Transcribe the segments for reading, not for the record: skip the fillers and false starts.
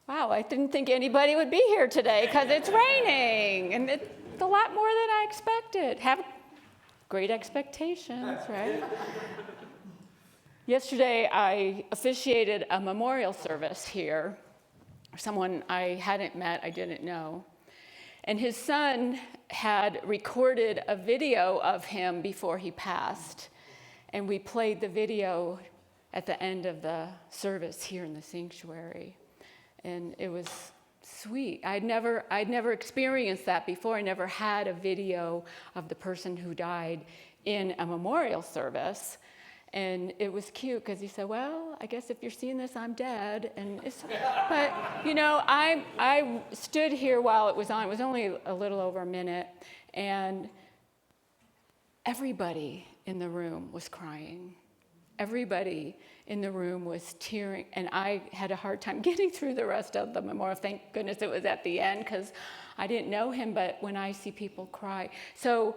Wow, I didn't think anybody would be here today because it's raining, and it's a lot more than I expected. Have great expectations, right? Yesterday, I officiated a memorial service here. Someone I hadn't met, I didn't know. And his son had recorded a video of him before he passed. And we played the video at the end of the service here in the sanctuary. And it was sweet. I'd never experienced that before. I never had a video of the person who died in a memorial service. And it was cute because he said, well, I guess if you're seeing this, I'm dead. But, you know, I stood here while it was on. It was only a little over a minute. And everybody in the room was crying. Everybody in the room was tearing. And I had a hard time getting through the rest of the memorial. Thank goodness it was at the end because I didn't know him. But when I see people cry. So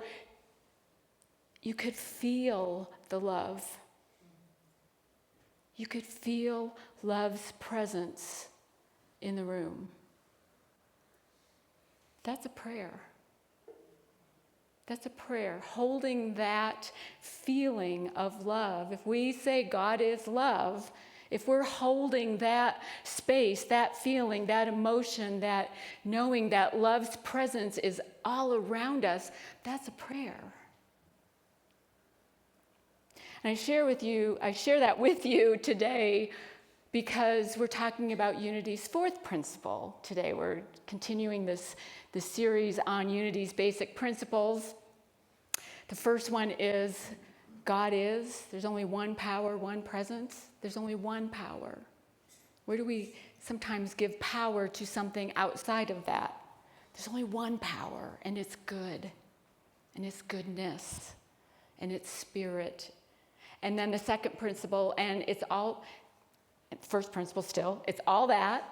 you could feel the love. You could feel love's presence in the room. That's a prayer. That's a prayer, holding that feeling of love. If we say God is love, if we're holding that space, that feeling, that emotion, that knowing that love's presence is all around us, that's a prayer. And I share that with you today because we're talking about Unity's fourth principle today. We're continuing this series on Unity's basic principles. The first one is God is. There's only one power, one presence. There's only one power. Where do we sometimes give power to something outside of that? There's only one power, and it's good, and it's goodness, and it's spirit. And then the second principle, and first principle still, it's all that.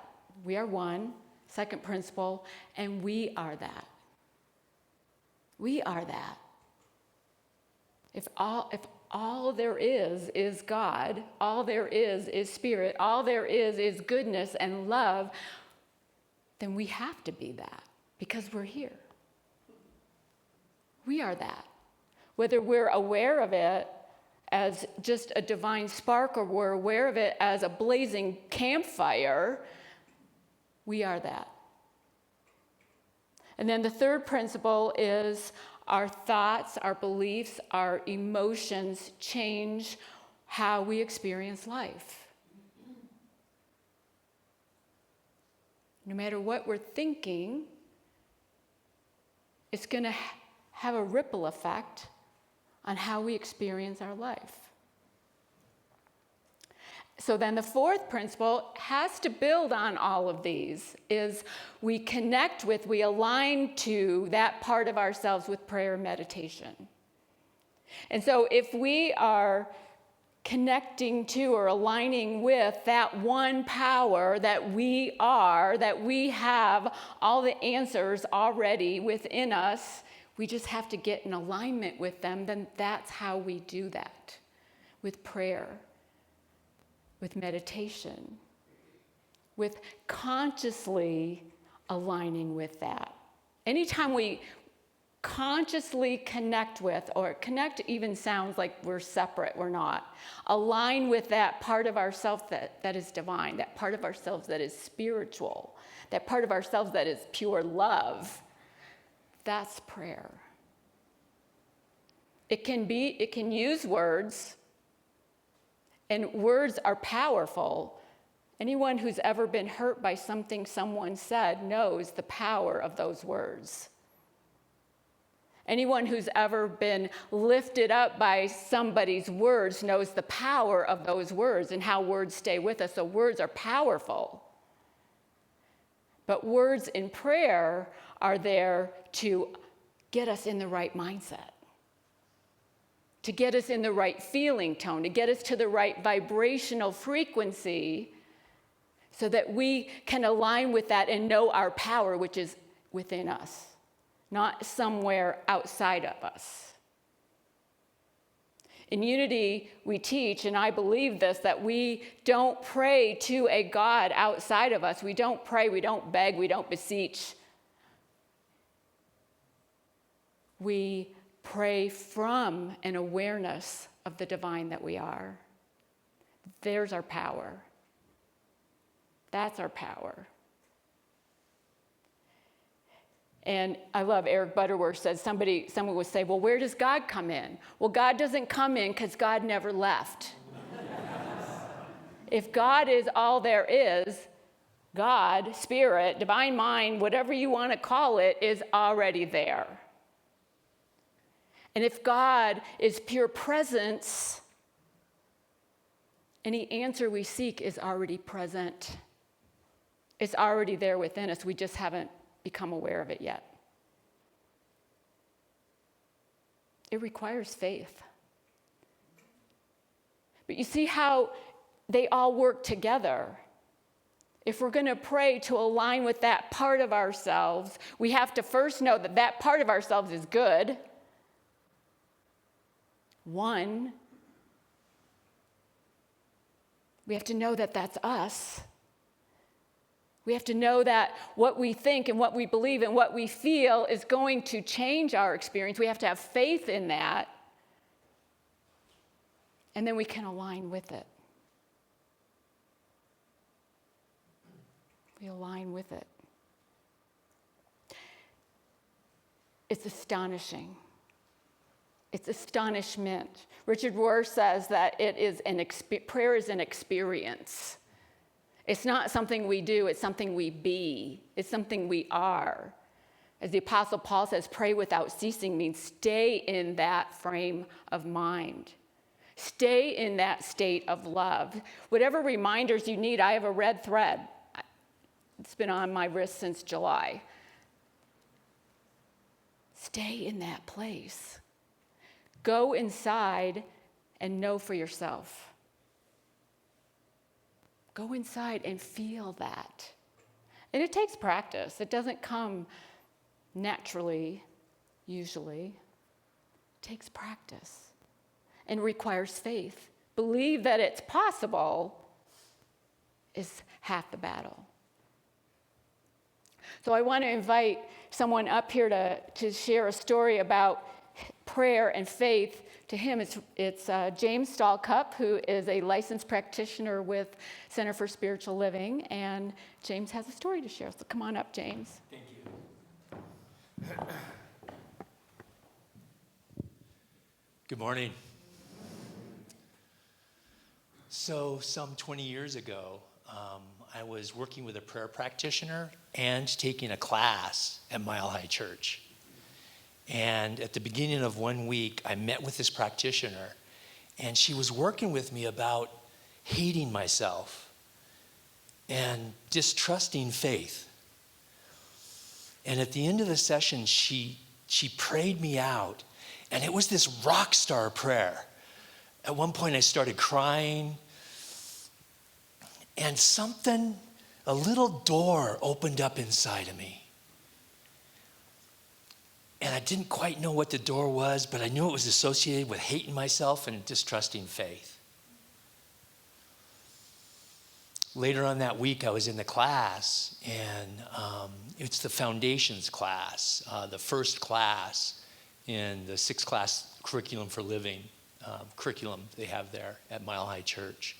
We are one. Second principle, and we are that. We are that. If all there is God, all there is spirit, all there is goodness and love, then we have to be that because we're here. We are that. Whether we're aware of it as just a divine spark or we're aware of it as a blazing campfire, we are that. And then the third principle is our thoughts, our beliefs, our emotions change how we experience life. No matter what we're thinking, it's going to have a ripple effect on how we experience our life. So then the fourth principle has to build on all of these, is we align to that part of ourselves with prayer and meditation. And so if we are connecting to or aligning with that one power that we are, that we have all the answers already within us, we just have to get in alignment with them, then that's how we do that, with prayer, with meditation, with consciously aligning with that. Anytime we consciously connect with, or connect even sounds like we're separate, we're not. Align with that part of ourselves that is divine, that part of ourselves that is spiritual, that part of ourselves that is pure love. That's prayer. It can use words, and words are powerful. Anyone who's ever been hurt by something someone said knows the power of those words. Anyone who's ever been lifted up by somebody's words knows the power of those words and how words stay with us. So words are powerful. But words in prayer are there to get us in the right mindset, to get us in the right feeling tone, to get us to the right vibrational frequency so that we can align with that and know our power, which is within us, not somewhere outside of us. In Unity, we teach, and I believe this, that we don't pray to a God outside of us. We don't pray, we don't beg, we don't beseech. We pray from an awareness of the divine that we are. There's our power. That's our power. And I love Eric Butterworth said, someone would say, well, where does God come in? Well, God doesn't come in because God never left. If God is all there is, God, spirit, divine mind, whatever you want to call it, is already there. And if God is pure presence, any answer we seek is already present. It's already there within us. We just haven't become aware of it yet. It requires faith. But you see how they all work together. If we're going to pray to align with that part of ourselves, we have to first know that that part of ourselves is good. One, we have to know that that's us. We have to know that what we think and what we believe and what we feel is going to change our experience. We have to have faith in that. And then we can align with it. We align with it. It's astonishing. It's astonishment. Richard Rohr says that prayer is an experience. It's not something we do, it's something we be. It's something we are. As the Apostle Paul says, pray without ceasing means stay in that frame of mind. Stay in that state of love. Whatever reminders you need, I have a red thread. It's been on my wrist since July. Stay in that place. Go inside and know for yourself. Go inside and feel that. And it takes practice. It doesn't come naturally, usually. It takes practice and requires faith. Believe that it's possible is half the battle. So I want to invite someone up here to share a story about prayer and faith. To him, it's James Stallcup, who is a licensed practitioner with Center for Spiritual Living, and James has a story to share. So come on up, James. Thank you. Good morning. So some 20 years ago, I was working with a prayer practitioner and taking a class at Mile High Church. And at the beginning of 1 week, I met with this practitioner, and she was working with me about hating myself and distrusting faith. And at the end of the session, she prayed me out, and it was this rock star prayer. At one point, I started crying, and a little door opened up inside of me. And I didn't quite know what the door was, but I knew it was associated with hating myself and distrusting faith. Later on that week, I was in the class, and it's the foundations class, the first class in the 6-class curriculum for living curriculum they have there at Mile High Church.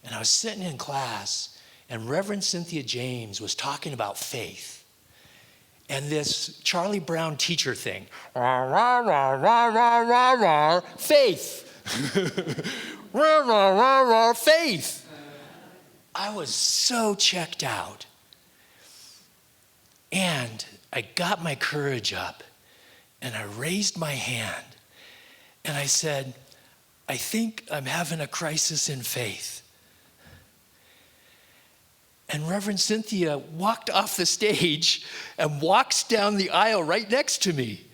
And I was sitting in class, and Reverend Cynthia James was talking about faith. And this Charlie Brown teacher thing, rah, rah, rah, rah, rah, rah, rah, faith. Rah, rah, rah, rah, faith. I was so checked out. And I got my courage up, and I raised my hand, and I said, I think I'm having a crisis in faith. And Reverend Cynthia walked off the stage and walks down the aisle right next to me.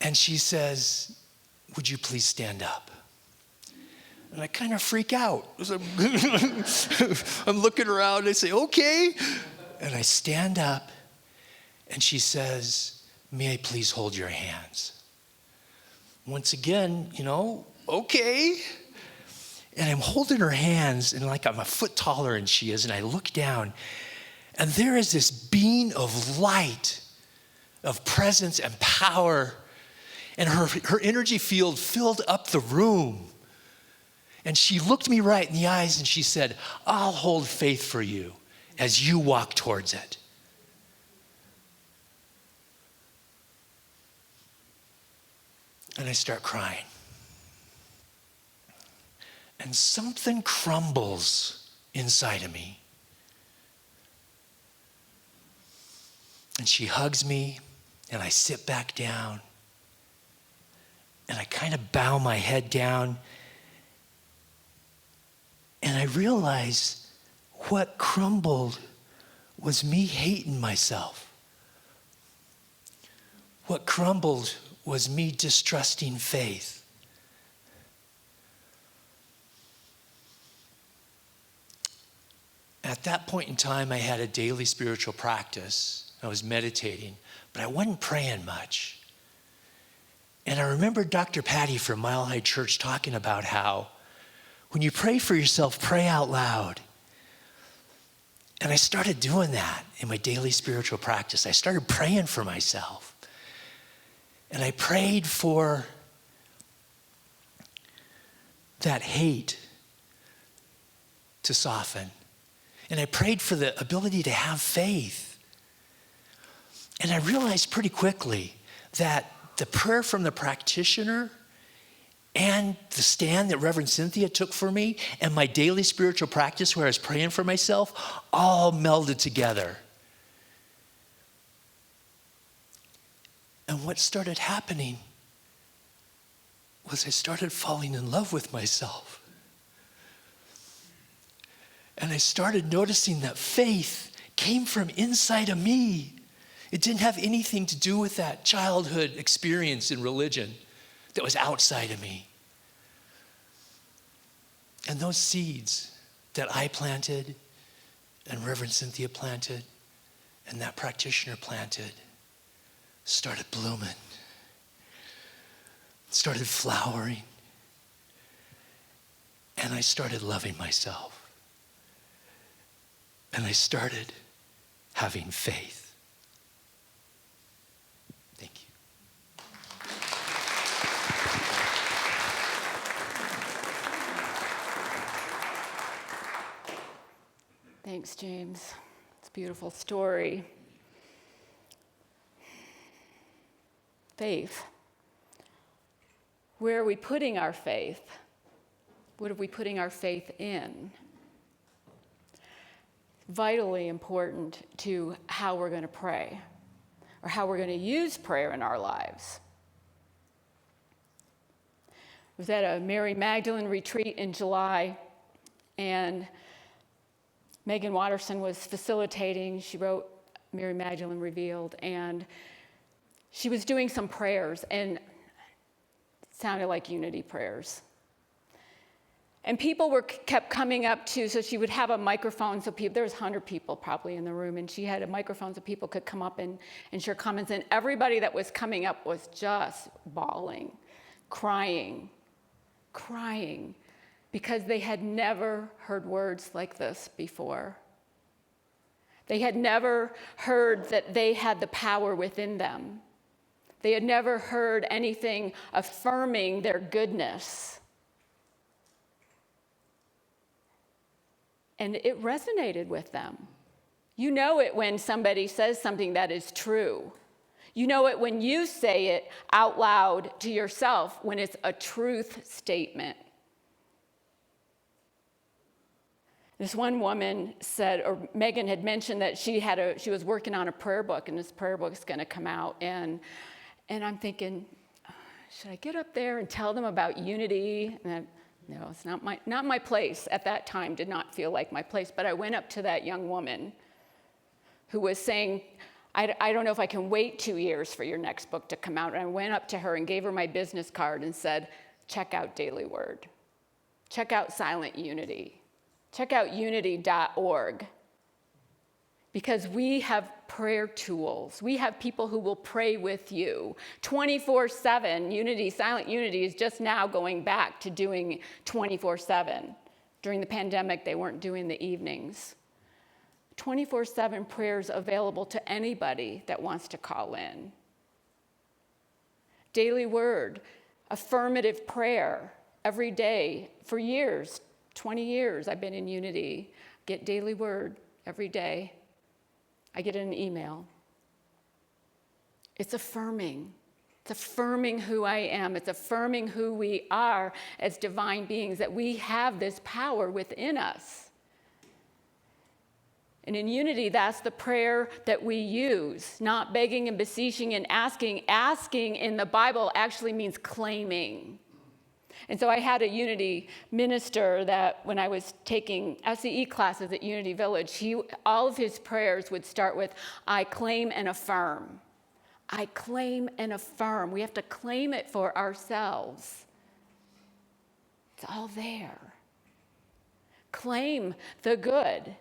And she says, would you please stand up? And I kind of freak out. I'm looking around and I say, okay. And I stand up and she says, may I please hold your hands? once again, okay. And I'm holding her hands, and like I'm a foot taller than she is, and I look down, and there is this beam of light, of presence and power, and her energy field filled up the room. And she looked me right in the eyes, and she said, I'll hold faith for you as you walk towards it. And I start crying. And something crumbles inside of me. And she hugs me, and I sit back down, and I kind of bow my head down, and I realize what crumbled was me hating myself. What crumbled was me distrusting faith. At that point in time, I had a daily spiritual practice. I was meditating, but I wasn't praying much. And I remember Dr. Patty from Mile High Church talking about how when you pray for yourself, pray out loud. And I started doing that in my daily spiritual practice. I started praying for myself. And I prayed for that hate to soften. And I prayed for the ability to have faith. And I realized pretty quickly that the prayer from the practitioner and the stand that Reverend Cynthia took for me and my daily spiritual practice where I was praying for myself all melded together. And what started happening was I started falling in love with myself. And I started noticing that faith came from inside of me. It didn't have anything to do with that childhood experience in religion that was outside of me. And those seeds that I planted and Reverend Cynthia planted and that practitioner planted started blooming, started flowering, and I started loving myself. And I started having faith. Thank you. Thanks, James. It's a beautiful story. Faith. Where are we putting our faith? What are we putting our faith in? Vitally important to how we're going to pray or how we're going to use prayer in our lives. I was at a Mary Magdalene retreat in July, and Megan Watterson was facilitating. She wrote Mary Magdalene Revealed, and she was doing some prayers, and it sounded like unity prayers. And people kept coming up to, so she would have a microphone, so there was 100 people probably in the room, and she had a microphone so people could come up and share comments, and everybody that was coming up was just bawling, crying, because they had never heard words like this before. They had never heard that they had the power within them. They had never heard anything affirming their goodness. And it resonated with them. You know it when somebody says something that is true. You know it when you say it out loud to yourself, when it's a truth statement. This one woman said, or Megan had mentioned that she was working on a prayer book, and this prayer book is going to come out. And I'm thinking, should I get up there and tell them about unity? No, it's not my place at that time, did not feel like my place. But I went up to that young woman who was saying, I don't know if I can wait 2 years for your next book to come out. And I went up to her and gave her my business card and said, check out Daily Word. Check out Silent Unity. Check out unity.org. because we have prayer tools. We have people who will pray with you 24/7. Unity, Silent Unity is just now going back to doing 24/7. During the pandemic, they weren't doing the evenings. 24/7 prayers available to anybody that wants to call in. Daily Word, affirmative prayer every day for years, 20 years I've been in Unity. Get Daily Word every day. I get an email. It's affirming. It's affirming who I am. It's affirming who we are as divine beings, that we have this power within us. And in Unity, that's the prayer that we use, not begging and beseeching and asking. Asking in the Bible actually means claiming. And so I had a Unity minister that when I was taking SEE classes at Unity Village, all of his prayers would start with, I claim and affirm. I claim and affirm. We have to claim it for ourselves. It's all there. Claim the good.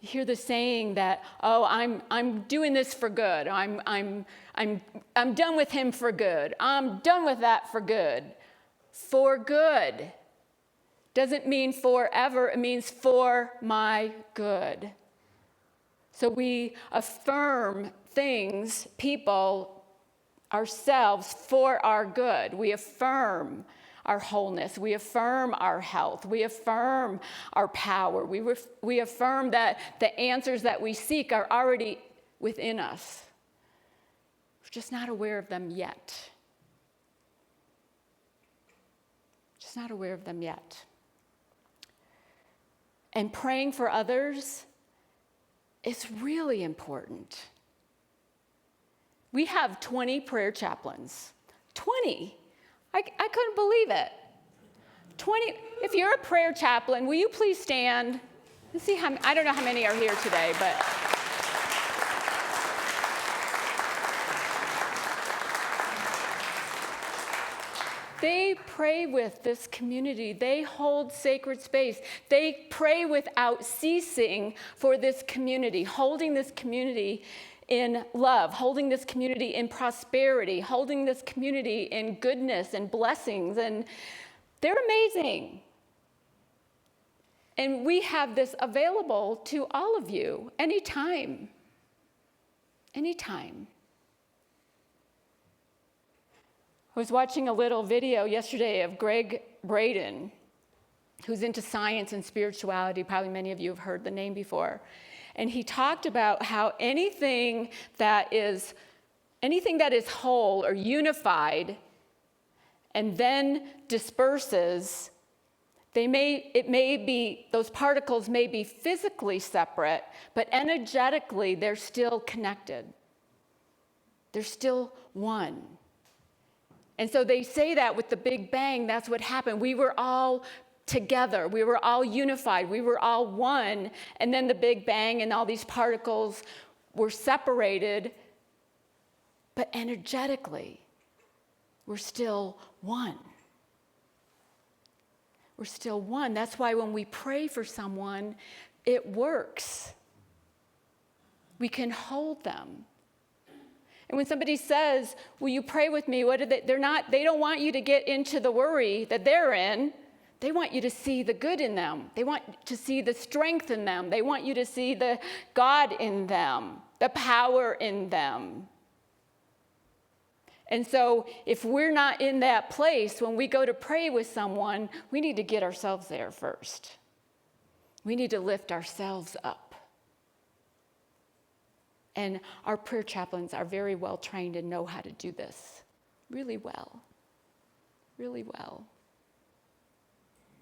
You hear the saying that, oh, I'm doing this for good. I'm done with him for good. I'm done with that for good. For good doesn't mean forever. It means for my good. So we affirm things, people, ourselves for our good. We affirm our wholeness. We affirm our health. We affirm our power. We affirm that the answers that we seek are already within us. We're just not aware of them yet. Just not aware of them yet. And praying for others is really important. We have 20 prayer chaplains. 20. I couldn't believe it. 20. If you're a prayer chaplain, will you please stand? Let's see how, I don't know how many are here today, but. They pray with this community. They hold sacred space. They pray without ceasing for this community, holding this community in love, holding this community in prosperity, holding this community in goodness and blessings, and they're amazing. And we have this available to all of you anytime. Anytime. I was watching a little video yesterday of Greg Braden, who's into science and spirituality. Probably many of you have heard the name before. And he talked about how anything that is whole or unified and then disperses, those particles may be physically separate, but energetically they're still connected. They're still one. And so they say that with the Big Bang, that's what happened. We were all together. We were all unified. We were all one. And then the Big Bang and all these particles were separated. But energetically, we're still one. We're still one. That's why when we pray for someone, it works. We can hold them. And when somebody says, will you pray with me? They don't want you to get into the worry that they're in. They want you to see the good in them. They want to see the strength in them. They want you to see the God in them, the power in them. And so if we're not in that place, when we go to pray with someone, we need to get ourselves there first. We need to lift ourselves up. And our prayer chaplains are very well trained and know how to do this really well, really well.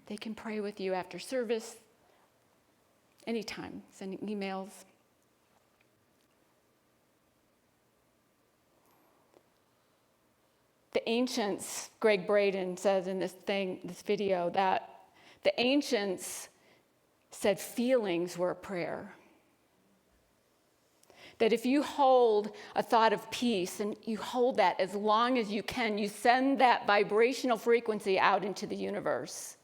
They can pray with you after service, anytime, sending emails. The ancients, Greg Braden says in this video, that the ancients said feelings were a prayer. That if you hold a thought of peace and you hold that as long as you can, you send that vibrational frequency out into the universe.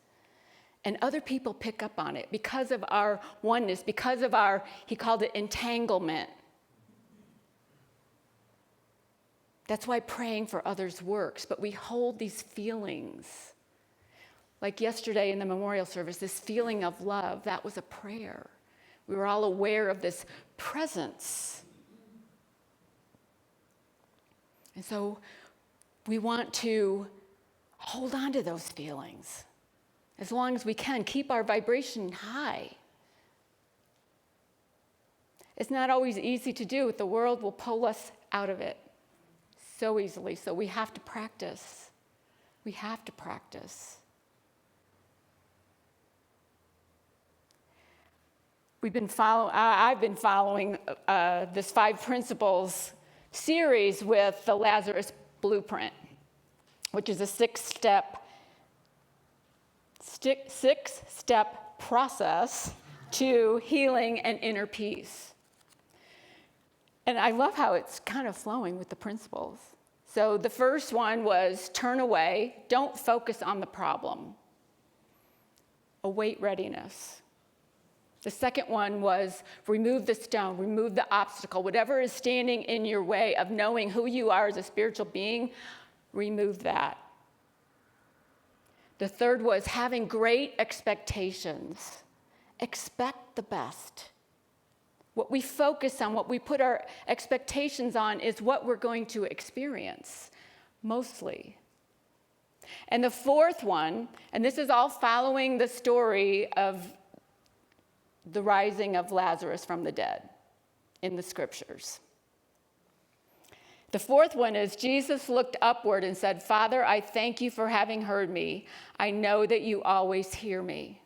And other people pick up on it because of our oneness, because of our, he called it entanglement. That's why praying for others works, but we hold these feelings. Like yesterday in the memorial service, this feeling of love, that was a prayer. We were all aware of this presence. And so we want to hold on to those feelings as long as we can, keep our vibration high. It's not always easy to do. The world will pull us out of it so easily. So we have to practice. We have to practice. I've been following this 5 principles series with the Lazarus Blueprint, which is a 6-step process to healing and inner peace. And I love how it's kind of flowing with the principles. So the first one was turn away, don't focus on the problem. Await readiness. The second one was remove the stone, remove the obstacle, whatever is standing in your way of knowing who you are as a spiritual being, remove that. The third was having great expectations. Expect the best. What we focus on, what we put our expectations on is what we're going to experience, mostly. And the fourth one, and this is all following the story of the rising of Lazarus from the dead in the scriptures. The fourth one is Jesus looked upward and said, Father, I thank you for having heard me. I know that you always hear me.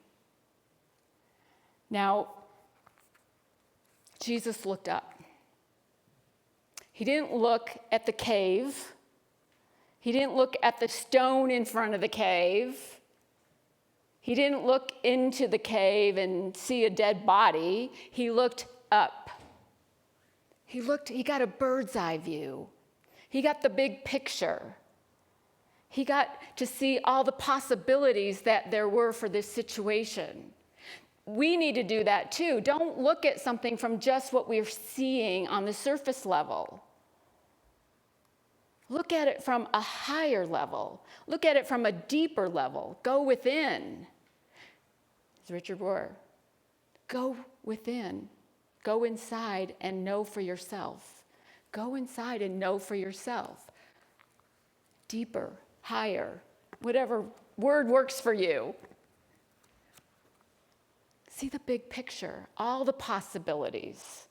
Now, Jesus looked up. He didn't look at the cave. He didn't look at the stone in front of the cave. He didn't look into the cave and see a dead body. He looked up. He got a bird's eye view. He got the big picture. He got to see all the possibilities that there were for this situation. We need to do that too. Don't look at something from just what we're seeing on the surface level. Look at it from a higher level. Look at it from a deeper level. Go within. It's Richard Rohr. Go within. Go inside and know for yourself. Go inside and know for yourself. Deeper, higher, whatever word works for you. See the big picture, all the possibilities.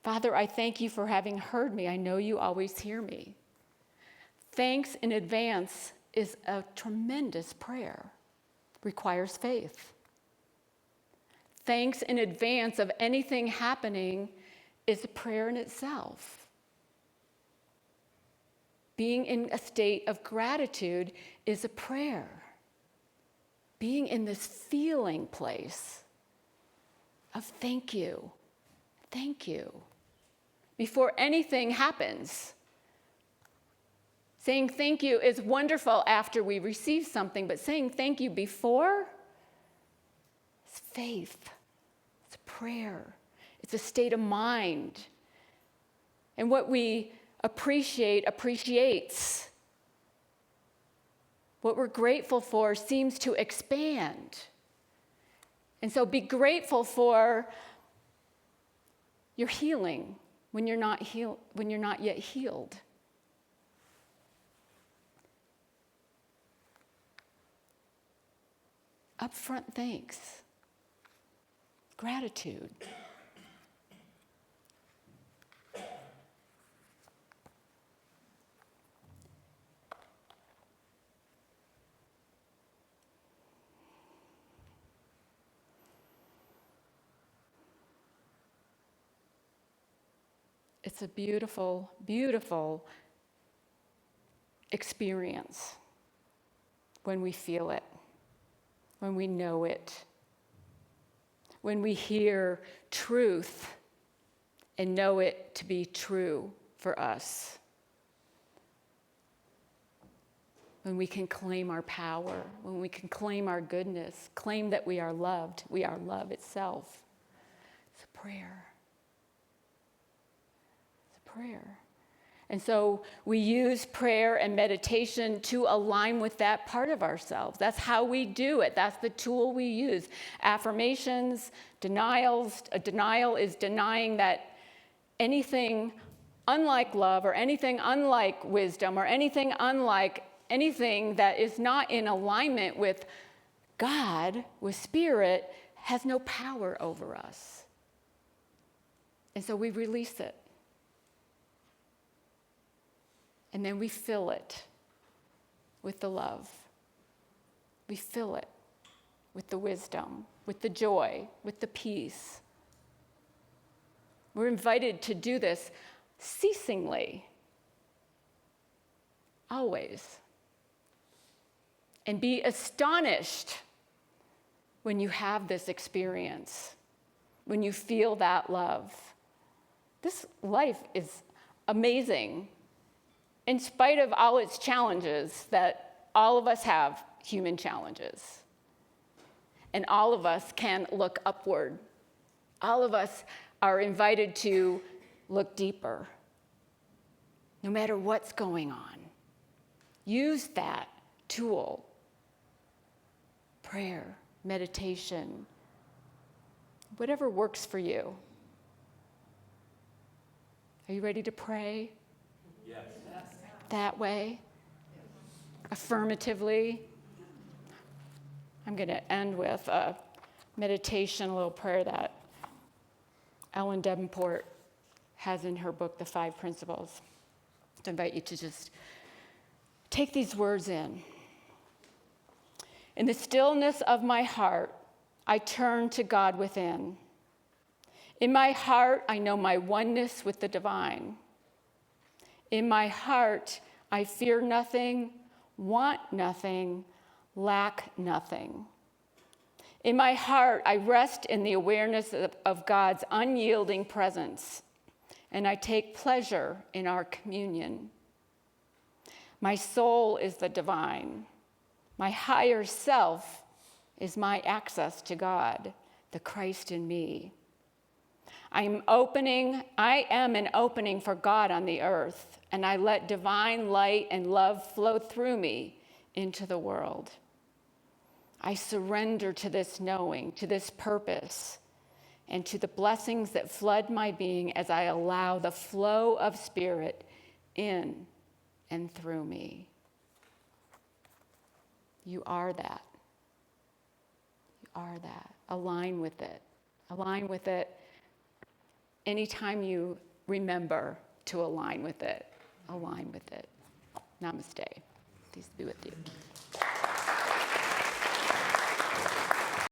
Father, I thank you for having heard me. I know you always hear me. Thanks in advance is a tremendous prayer. Requires faith. Thanks in advance of anything happening is a prayer in itself. Being in a state of gratitude is a prayer. Being in this feeling place of thank you, before anything happens. Saying thank you is wonderful after we receive something, but saying thank you before is faith. It's a prayer. It's a state of mind. And what we appreciate appreciates. What we're grateful for seems to expand. And so be grateful for your healing when you're not yet healed. Upfront thanks. Gratitude. It's a beautiful, beautiful experience when we feel it, when we know it, when we hear truth and know it to be true for us. when we can claim our power, when we can claim our goodness, claim that we are loved, we are love itself. It's a prayer. It's a prayer. And so we use prayer and meditation to align with that part of ourselves. That's how we do it. That's the tool we use. Affirmations, denials. A denial is denying that anything unlike love or anything unlike wisdom or anything unlike anything that is not in alignment with God, with Spirit, has no power over us. And so we release it. And then we fill it with the love. We fill it with the wisdom, with the joy, with the peace. We're invited to do this ceasingly, always. And be astonished when you have this experience, when you feel that love. This life is amazing. In spite of all its challenges, that all of us have human challenges. And all of us can look upward. All of us are invited to look deeper, no matter what's going on. Use that tool. Prayer, meditation, whatever works for you. Are you ready to pray? Yes. That way, affirmatively. I'm going to end with a meditation, a little prayer that Ellen Davenport has in her book, The 5 Principles. I invite you to just take these words in. In the stillness of my heart, I turn to God within. In my heart, I know my oneness with the divine. In my heart, I fear nothing, want nothing, lack nothing. In my heart, I rest in the awareness of God's unyielding presence, and I take pleasure in our communion. My soul is the divine. My higher self is my access to God, the Christ in me. I am an opening for God on the earth, and I let divine light and love flow through me into the world. I surrender to this knowing, to this purpose, and to the blessings that flood my being as I allow the flow of Spirit in and through me. You are that. You are that. Align with it. Align with it. Anytime you remember to align with it, align with it. Namaste. Peace be with you.